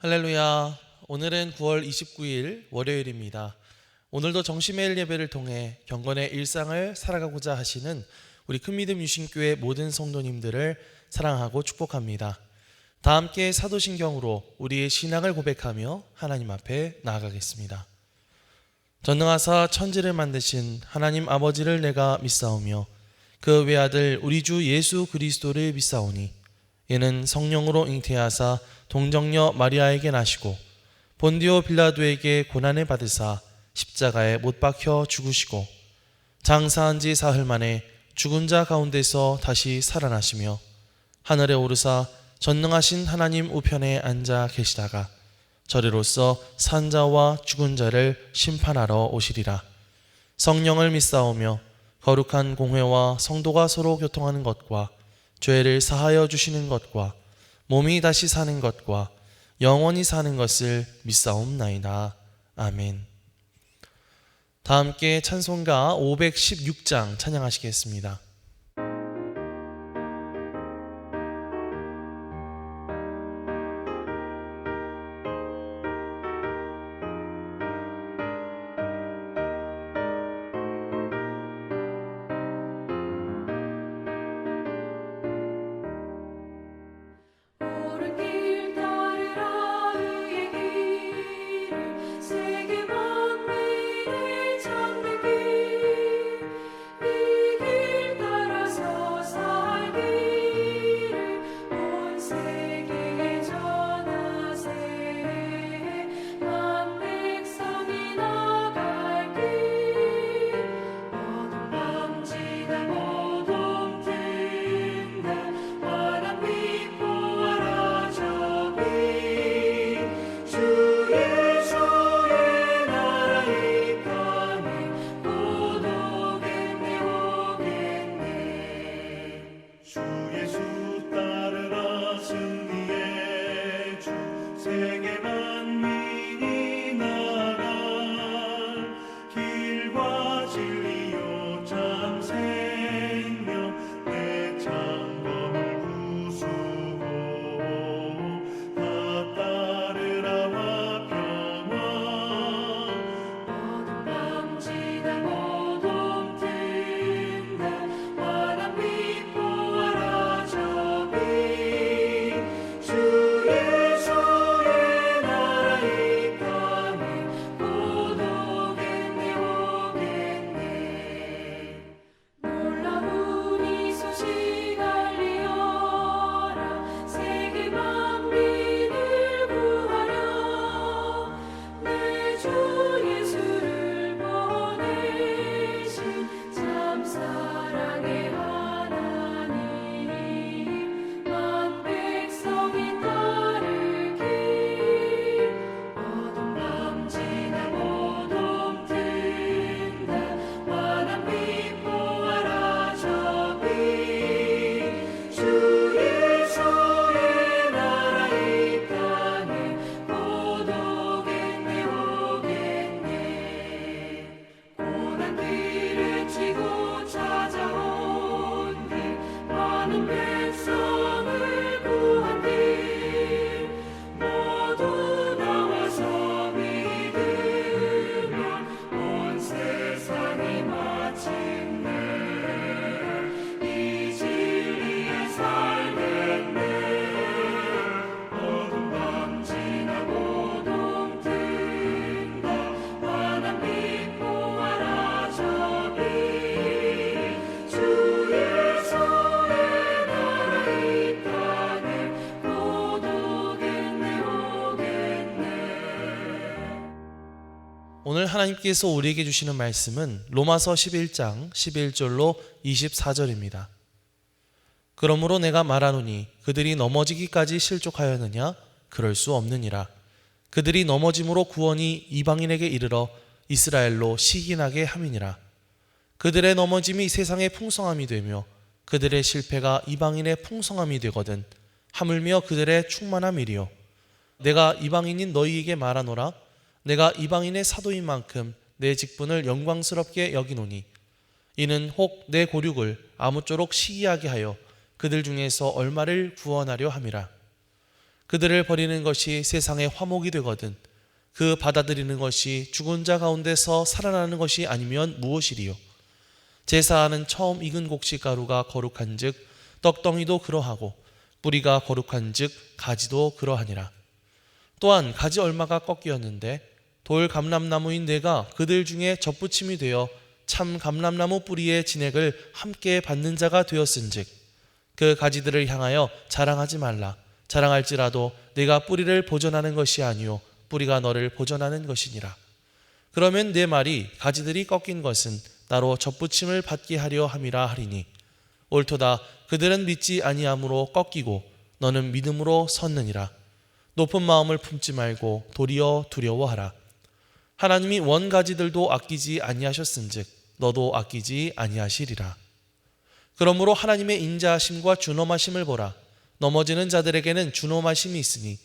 할렐루야. 오늘은 9월 29일 월요일입니다. 오늘도 정시매일 예배를 통해 경건의 일상을 살아가고자 하시는 우리 큰믿음 유신교회 모든 성도님들을 사랑하고 축복합니다. 다 함께 사도신경으로 우리의 신앙을 고백하며 하나님 앞에 나아가겠습니다. 전능하사 천지를 만드신 하나님 아버지를 내가 믿사오며 그 외아들 우리 주 예수 그리스도를 믿사오니 이는 성령으로 잉태하사 동정녀 마리아에게 나시고 본디오 빌라도에게 고난을 받으사 십자가에 못 박혀 죽으시고 장사한 지 사흘 만에 죽은 자 가운데서 다시 살아나시며 하늘에 오르사 전능하신 하나님 우편에 앉아 계시다가 저리로서 산 자와 죽은 자를 심판하러 오시리라. 성령을 믿사오며 거룩한 공회와 성도가 서로 교통하는 것과 죄를 사하여 주시는 것과 몸이 다시 사는 것과 영원히 사는 것을 믿사옵나이다. 아멘. 다 함께 찬송가 516장 찬양하시겠습니다. 오늘 하나님께서 우리에게 주시는 말씀은 로마서 11장 11절로 24절입니다. 그러므로 내가 말하노니 그들이 넘어지기까지 실족하였느냐? 그럴 수 없느니라. 그들이 넘어짐으로 구원이 이방인에게 이르러 이스라엘로 시기나게 함이니라. 그들의 넘어짐이 세상의 풍성함이 되며 그들의 실패가 이방인의 풍성함이 되거든 하물며 그들의 충만함이리요. 내가 이방인인 너희에게 말하노라. 내가 이방인의 사도인 만큼 내 직분을 영광스럽게 여기노니 이는 혹 내 고륙을 아무쪼록 시기하게 하여 그들 중에서 얼마를 구원하려 함이라. 그들을 버리는 것이 세상의 화목이 되거든 그 받아들이는 것이 죽은 자 가운데서 살아나는 것이 아니면 무엇이리요? 제사하는 처음 익은 곡식가루가 거룩한즉 떡덩이도 그러하고 뿌리가 거룩한즉 가지도 그러하니라. 또한 가지 얼마가 꺾이었는데 돌 감람나무인 내가 그들 중에 접붙임이 되어 참 감람나무 뿌리의 진액을 함께 받는 자가 되었은즉 그 가지들을 향하여 자랑하지 말라. 자랑할지라도 내가 뿌리를 보존하는 것이 아니요 뿌리가 너를 보존하는 것이니라. 그러면 내 말이 가지들이 꺾인 것은 나로 접붙임을 받게 하려 함이라 하리니 옳도다. 그들은 믿지 아니함으로 꺾이고 너는 믿음으로 섰느니라. 높은 마음을 품지 말고 도리어 두려워하라. 하나님이 원가지들도 아끼지 아니하셨은즉 너도 아끼지 아니하시리라. 그러므로 하나님의 인자하심과 준엄하심을 보라. 넘어지는 자들에게는 준엄하심이 있으니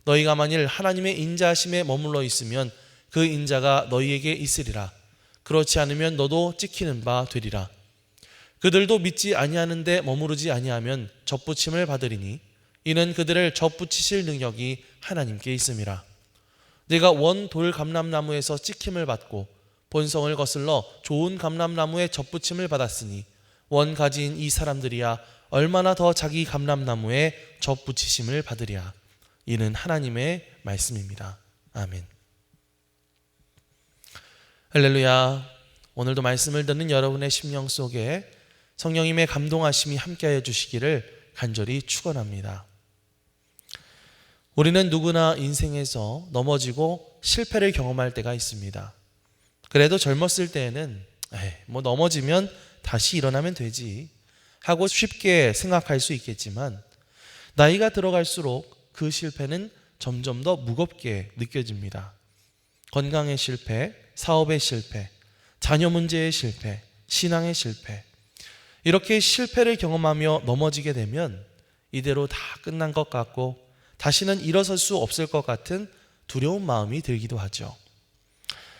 너희가 만일 하나님의 인자하심에 머물러 있으면 그 인자가 너희에게 있으리라. 그렇지 않으면 너도 찍히는 바 되리라. 그들도 믿지 아니하는데 머무르지 아니하면 접붙임을 받으리니 이는 그들을 접붙이실 능력이 하나님께 있음이라. 내가 원 돌 감람나무에서 찍힘을 받고 본성을 거슬러 좋은 감람나무에 접붙임을 받았으니 원 가지인 이 사람들이야 얼마나 더 자기 감람나무에 접붙이심을 받으랴. 이는 하나님의 말씀입니다. 아멘. 할렐루야. 오늘도 말씀을 듣는 여러분의 심령 속에 성령님의 감동하심이 함께하여 주시기를 간절히 축원합니다. 우리는 누구나 인생에서 넘어지고 실패를 경험할 때가 있습니다. 그래도 젊었을 때에는 넘어지면 다시 일어나면 되지 하고 쉽게 생각할 수 있겠지만 나이가 들어갈수록 그 실패는 점점 더 무겁게 느껴집니다. 건강의 실패, 사업의 실패, 자녀 문제의 실패, 신앙의 실패, 이렇게 실패를 경험하며 넘어지게 되면 이대로 다 끝난 것 같고 다시는 일어설 수 없을 것 같은 두려운 마음이 들기도 하죠.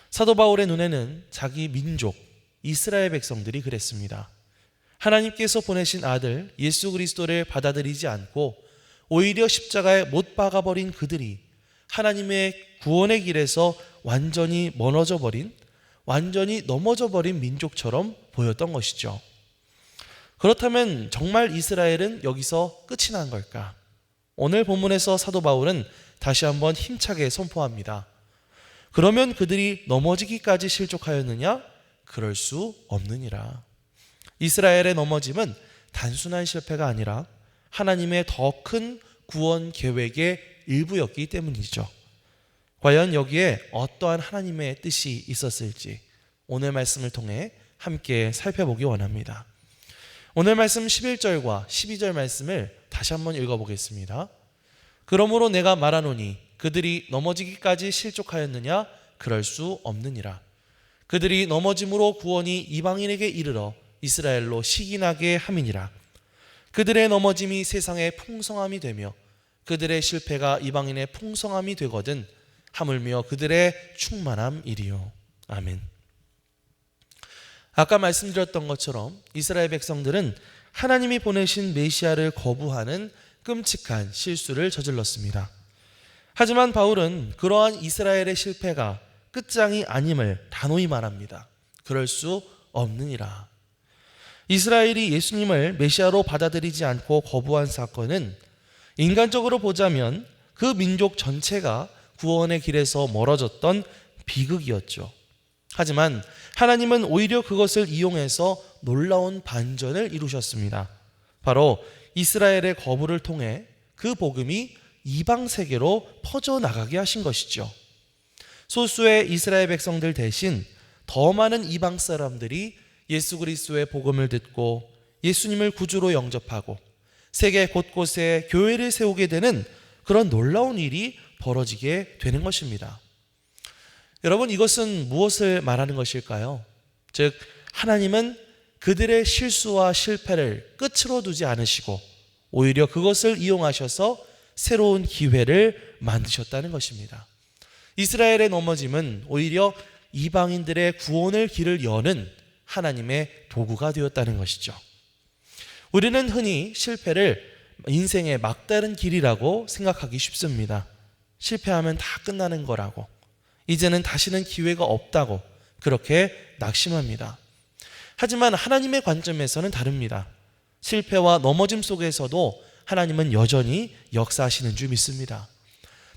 사도 바울의 눈에는 자기 민족 이스라엘 백성들이 그랬습니다. 하나님께서 보내신 아들 예수 그리스도를 받아들이지 않고 오히려 십자가에 못 박아버린 그들이 하나님의 구원의 길에서 완전히 멀어져 버린, 완전히 넘어져 버린 민족처럼 보였던 것이죠. 그렇다면 정말 이스라엘은 여기서 끝이 난 걸까? 오늘 본문에서 사도 바울은 다시 한번 힘차게 선포합니다. 그러면 그들이 넘어지기까지 실족하였느냐? 그럴 수 없느니라. 이스라엘의 넘어짐은 단순한 실패가 아니라 하나님의 더 큰 구원 계획의 일부였기 때문이죠. 과연 여기에 어떠한 하나님의 뜻이 있었을지 오늘 말씀을 통해 함께 살펴보기 원합니다. 오늘 말씀 11절과 12절 말씀을 다시 한번 읽어보겠습니다. 그러므로 내가 말하노니 그들이 넘어지기까지 실족하였느냐? 그럴 수 없느니라. 그들이 넘어짐으로 구원이 이방인에게 이르러 이스라엘로 시기나게 함이니라. 그들의 넘어짐이 세상의 풍성함이 되며 그들의 실패가 이방인의 풍성함이 되거든 하물며 그들의 충만함이리요. 아멘. 아까 말씀드렸던 것처럼 이스라엘 백성들은 하나님이 보내신 메시아를 거부하는 끔찍한 실수를 저질렀습니다. 하지만 바울은 그러한 이스라엘의 실패가 끝장이 아님을 단호히 말합니다. 그럴 수 없느니라. 이스라엘이 예수님을 메시아로 받아들이지 않고 거부한 사건은 인간적으로 보자면 그 민족 전체가 구원의 길에서 멀어졌던 비극이었죠. 하지만 하나님은 오히려 그것을 이용해서 놀라운 반전을 이루셨습니다. 바로 이스라엘의 거부를 통해 그 복음이 이방 세계로 퍼져나가게 하신 것이죠. 소수의 이스라엘 백성들 대신 더 많은 이방 사람들이 예수 그리스도의 복음을 듣고 예수님을 구주로 영접하고 세계 곳곳에 교회를 세우게 되는 그런 놀라운 일이 벌어지게 되는 것입니다. 여러분, 이것은 무엇을 말하는 것일까요? 즉, 하나님은 그들의 실수와 실패를 끝으로 두지 않으시고 오히려 그것을 이용하셔서 새로운 기회를 만드셨다는 것입니다. 이스라엘의 넘어짐은 오히려 이방인들의 구원의 길을 여는 하나님의 도구가 되었다는 것이죠. 우리는 흔히 실패를 인생의 막다른 길이라고 생각하기 쉽습니다. 실패하면 다 끝나는 거라고, 이제는 다시는 기회가 없다고 그렇게 낙심합니다. 하지만 하나님의 관점에서는 다릅니다. 실패와 넘어짐 속에서도 하나님은 여전히 역사하시는 줄 믿습니다.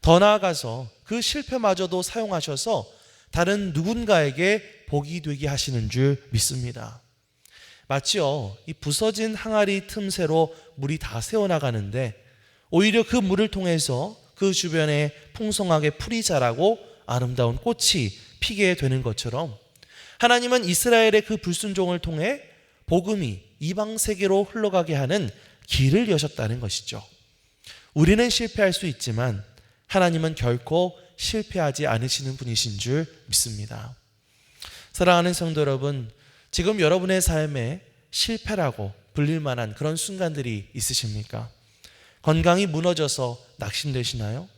더 나아가서 그 실패마저도 사용하셔서 다른 누군가에게 복이 되게 하시는 줄 믿습니다. 마치요, 이 부서진 항아리 틈새로 물이 다 새어나가는데 오히려 그 물을 통해서 그 주변에 풍성하게 풀이 자라고 아름다운 꽃이 피게 되는 것처럼 하나님은 이스라엘의 그 불순종을 통해 복음이 이방 세계로 흘러가게 하는 길을 여셨다는 것이죠. 우리는 실패할 수 있지만 하나님은 결코 실패하지 않으시는 분이신 줄 믿습니다. 사랑하는 성도 여러분, 지금 여러분의 삶에 실패라고 불릴 만한 그런 순간들이 있으십니까? 건강이 무너져서 낙심되시나요?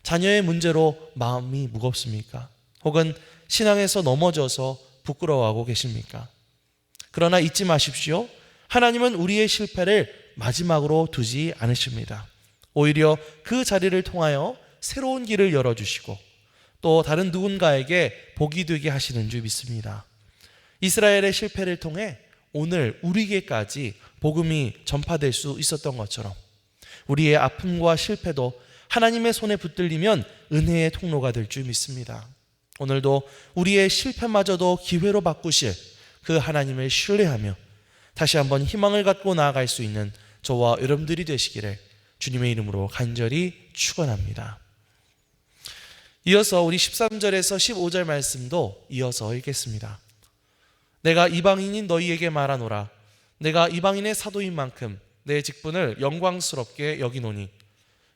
자녀의 문제로 마음이 무겁습니까? 혹은 신앙에서 넘어져서 부끄러워하고 계십니까? 그러나 잊지 마십시오. 하나님은 우리의 실패를 마지막으로 두지 않으십니다. 오히려 그 자리를 통하여 새로운 길을 열어주시고 또 다른 누군가에게 복이 되게 하시는 줄 믿습니다. 이스라엘의 실패를 통해 오늘 우리에게까지 복음이 전파될 수 있었던 것처럼 우리의 아픔과 실패도 하나님의 손에 붙들리면 은혜의 통로가 될 줄 믿습니다. 오늘도 우리의 실패마저도 기회로 바꾸실 그 하나님을 신뢰하며 다시 한번 희망을 갖고 나아갈 수 있는 저와 여러분들이 되시기를 주님의 이름으로 간절히 축원합니다. 이어서 우리 13절에서 15절 말씀도 이어서 읽겠습니다. 내가 이방인인 너희에게 말하노라. 내가 이방인의 사도인 만큼 내 직분을 영광스럽게 여기노니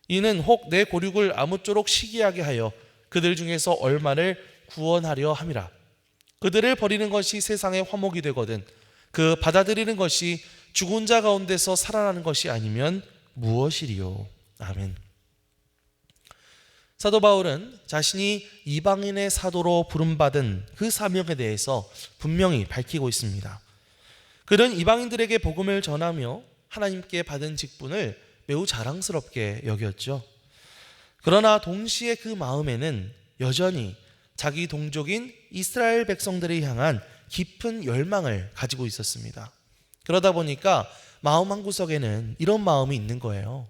이는 혹 내 고륙을 아무쪼록 시기하게 하여 그들 중에서 얼마를 구원하려 함이라. 그들을 버리는 것이 세상의 화목이 되거든 그 받아들이는 것이 죽은 자 가운데서 살아나는 것이 아니면 무엇이리요. 아멘. 사도 바울은 자신이 이방인의 사도로 부름받은 그 사명에 대해서 분명히 밝히고 있습니다. 그는 이방인들에게 복음을 전하며 하나님께 받은 직분을 매우 자랑스럽게 여겼죠. 그러나 동시에 그 마음에는 여전히 자기 동족인 이스라엘 백성들을 향한 깊은 열망을 가지고 있었습니다. 그러다 보니까 마음 한구석에는 이런 마음이 있는 거예요.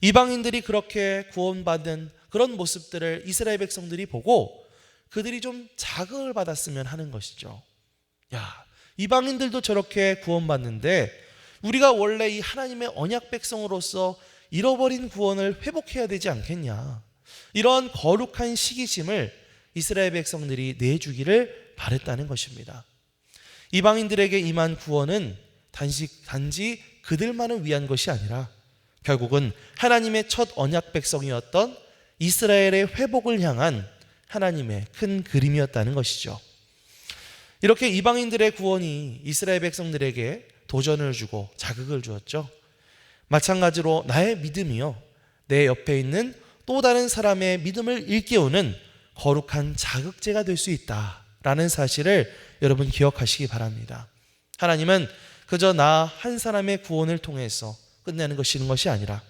이방인들이 그렇게 구원받은 그런 모습들을 이스라엘 백성들이 보고 그들이 좀 자극을 받았으면 하는 것이죠. 야, 이방인들도 저렇게 구원받는데 우리가 원래 이 하나님의 언약 백성으로서 잃어버린 구원을 회복해야 되지 않겠냐. 이런 거룩한 시기심을 이스라엘 백성들이 내주기를 바랬다는 것입니다. 이방인들에게 임한 구원은 단지 그들만을 위한 것이 아니라 결국은 하나님의 첫 언약 백성이었던 이스라엘의 회복을 향한 하나님의 큰 그림이었다는 것이죠. 이렇게 이방인들의 구원이 이스라엘 백성들에게 도전을 주고 자극을 주었죠. 마찬가지로 나의 믿음이요, 내 옆에 있는 또 다른 사람의 믿음을 일깨우는 거룩한 자극제가 될 수 있다라는 사실을 여러분 기억하시기 바랍니다. 하나님은 그저 나 한 사람의 구원을 통해서 끝내는 것이 아니라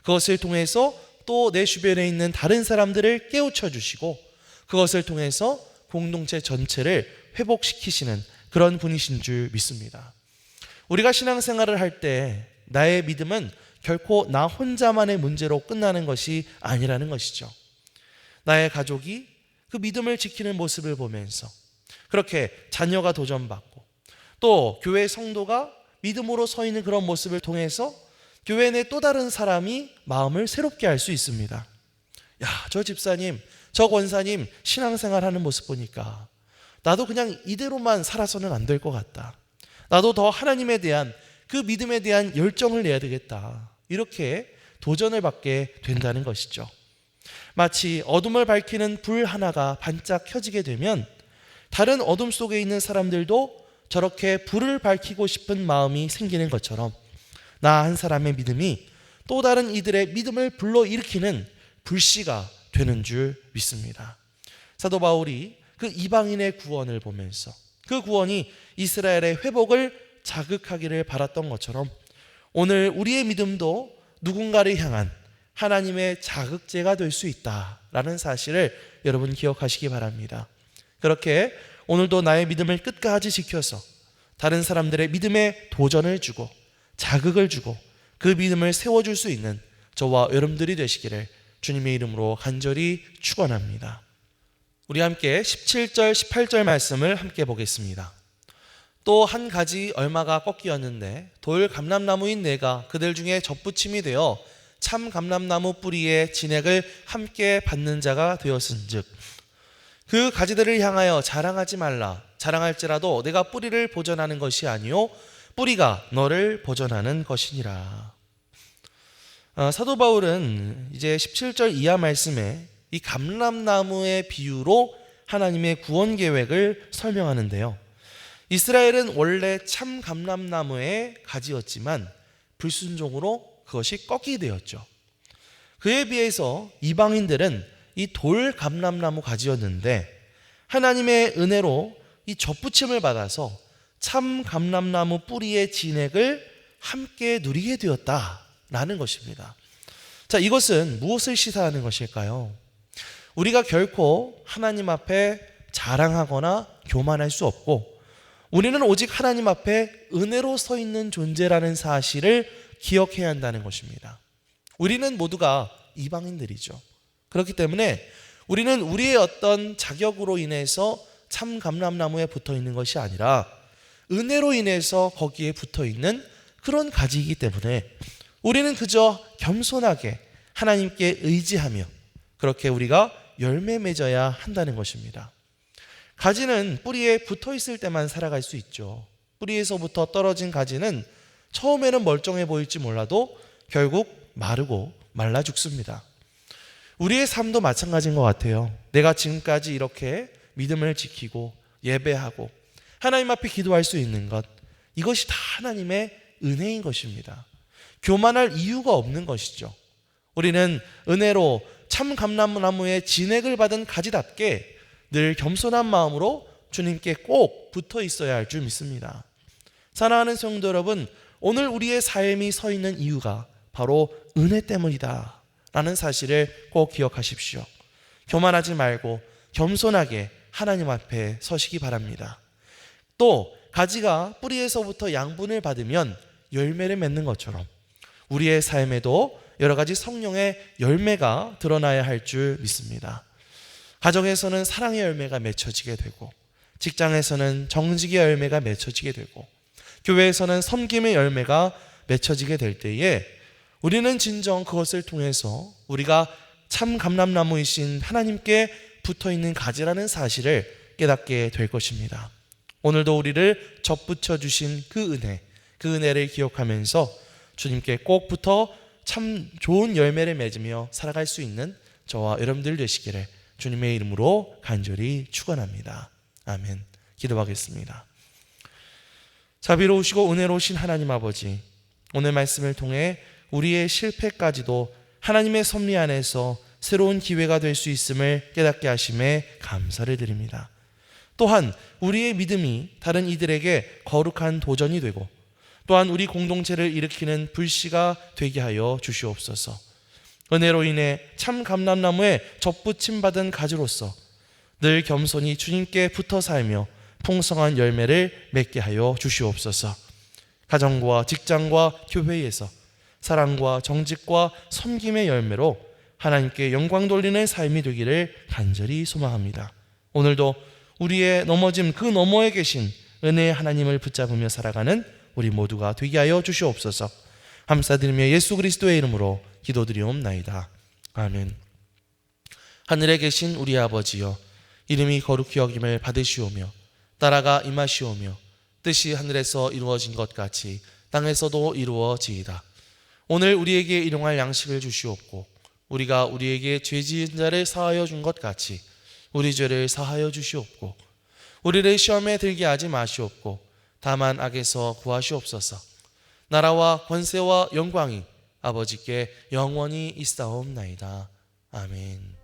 그것을 통해서 또 내 주변에 있는 다른 사람들을 깨우쳐 주시고 그것을 통해서 공동체 전체를 회복시키시는 그런 분이신 줄 믿습니다. 우리가 신앙생활을 할 때 나의 믿음은 결코 나 혼자만의 문제로 끝나는 것이 아니라는 것이죠. 나의 가족이 그 믿음을 지키는 모습을 보면서 그렇게 자녀가 도전받고 또 교회 성도가 믿음으로 서 있는 그런 모습을 통해서 교회 내 또 다른 사람이 마음을 새롭게 할 수 있습니다. 야, 저 집사님, 저 권사님 신앙생활하는 모습 보니까 나도 그냥 이대로만 살아서는 안 될 것 같다. 나도 더 하나님에 대한 그 믿음에 대한 열정을 내야 되겠다. 이렇게 도전을 받게 된다는 것이죠. 마치 어둠을 밝히는 불 하나가 반짝 켜지게 되면 다른 어둠 속에 있는 사람들도 저렇게 불을 밝히고 싶은 마음이 생기는 것처럼 나 한 사람의 믿음이 또 다른 이들의 믿음을 불러일으키는 불씨가 되는 줄 믿습니다. 사도 바울이 그 이방인의 구원을 보면서 그 구원이 이스라엘의 회복을 자극하기를 바랐던 것처럼 오늘 우리의 믿음도 누군가를 향한 하나님의 자극제가 될 수 있다라는 사실을 여러분 기억하시기 바랍니다. 그렇게 오늘도 나의 믿음을 끝까지 지켜서 다른 사람들의 믿음에 도전을 주고 자극을 주고 그 믿음을 세워줄 수 있는 저와 여러분들이 되시기를 주님의 이름으로 간절히 축원합니다. 우리 함께 17절 18절 말씀을 함께 보겠습니다. 또 한 가지 얼마가 꺾이었는데 돌 감람나무인 내가 그들 중에 접붙임이 되어 참 감람나무 뿌리에 진액을 함께 받는 자가 되었은즉 그 가지들을 향하여 자랑하지 말라. 자랑할지라도 내가 뿌리를 보전하는 것이 아니요 뿌리가 너를 보전하는 것이니라. 사도 바울은 이제 17절 이하 말씀에 이 감람나무의 비유로 하나님의 구원 계획을 설명하는데요. 이스라엘은 원래 참 감람나무의 가지였지만 불순종으로 그것이 꺾이게 되었죠. 그에 비해서 이방인들은 이 돌 감람나무 가지였는데 하나님의 은혜로 이 접붙임을 받아서 참 감람나무 뿌리의 진액을 함께 누리게 되었다라는 것입니다. 자, 이것은 무엇을 시사하는 것일까요? 우리가 결코 하나님 앞에 자랑하거나 교만할 수 없고 우리는 오직 하나님 앞에 은혜로 서 있는 존재라는 사실을 기억해야 한다는 것입니다. 우리는 모두가 이방인들이죠. 그렇기 때문에 우리는 우리의 어떤 자격으로 인해서 참 감람나무에 붙어 있는 것이 아니라 은혜로 인해서 거기에 붙어 있는 그런 가지이기 때문에 우리는 그저 겸손하게 하나님께 의지하며 그렇게 우리가 열매 맺어야 한다는 것입니다. 가지는 뿌리에 붙어 있을 때만 살아갈 수 있죠. 뿌리에서부터 떨어진 가지는 처음에는 멀쩡해 보일지 몰라도 결국 마르고 말라 죽습니다. 우리의 삶도 마찬가지인 것 같아요. 내가 지금까지 이렇게 믿음을 지키고 예배하고 하나님 앞에 기도할 수 있는 것, 이것이 다 하나님의 은혜인 것입니다. 교만할 이유가 없는 것이죠. 우리는 은혜로 참 감람나무의 진액을 받은 가지답게 늘 겸손한 마음으로 주님께 꼭 붙어 있어야 할 줄 믿습니다. 사랑하는 성도 여러분, 오늘 우리의 삶이 서 있는 이유가 바로 은혜 때문이다 라는 사실을 꼭 기억하십시오. 교만하지 말고 겸손하게 하나님 앞에 서시기 바랍니다. 또 가지가 뿌리에서부터 양분을 받으면 열매를 맺는 것처럼 우리의 삶에도 여러 가지 성령의 열매가 드러나야 할 줄 믿습니다. 가정에서는 사랑의 열매가 맺혀지게 되고 직장에서는 정직의 열매가 맺혀지게 되고 교회에서는 섬김의 열매가 맺혀지게 될 때에 우리는 진정 그것을 통해서 우리가 참 감람나무이신 하나님께 붙어있는 가지라는 사실을 깨닫게 될 것입니다. 오늘도 우리를 접붙여 주신 그 은혜를 기억하면서 주님께 꼭 붙어 참 좋은 열매를 맺으며 살아갈 수 있는 저와 여러분들 되시기를 주님의 이름으로 간절히 축원합니다. 아멘. 기도하겠습니다. 자비로우시고 은혜로우신 하나님 아버지, 오늘 말씀을 통해 우리의 실패까지도 하나님의 섭리 안에서 새로운 기회가 될 수 있음을 깨닫게 하심에 감사를 드립니다. 또한 우리의 믿음이 다른 이들에게 거룩한 도전이 되고 또한 우리 공동체를 일으키는 불씨가 되게 하여 주시옵소서. 은혜로 인해 참 감람나무에 접붙임 받은 가지로서 늘 겸손히 주님께 붙어 살며 풍성한 열매를 맺게 하여 주시옵소서. 가정과 직장과 교회에서 사랑과 정직과 섬김의 열매로 하나님께 영광 돌리는 삶이 되기를 간절히 소망합니다. 오늘도 우리의 넘어짐 그 너머에 계신 은혜의 하나님을 붙잡으며 살아가는 우리 모두가 되게 하여 주시옵소서. 감사드리며 예수 그리스도의 이름으로 기도드리옵나이다. 아멘. 하늘에 계신 우리 아버지여, 이름이 거룩히 여김을 받으시오며 나라가 임하시오며 뜻이 하늘에서 이루어진 것 같이 땅에서도 이루어지이다. 오늘 우리에게 일용할 양식을 주시옵고 우리가 우리에게 죄 지은 자를 사하여 준 것 같이 우리 죄를 사하여 주시옵고 우리를 시험에 들게 하지 마시옵고 다만 악에서 구하시옵소서. 나라와 권세와 영광이 아버지께 영원히 있사옵나이다. 아멘.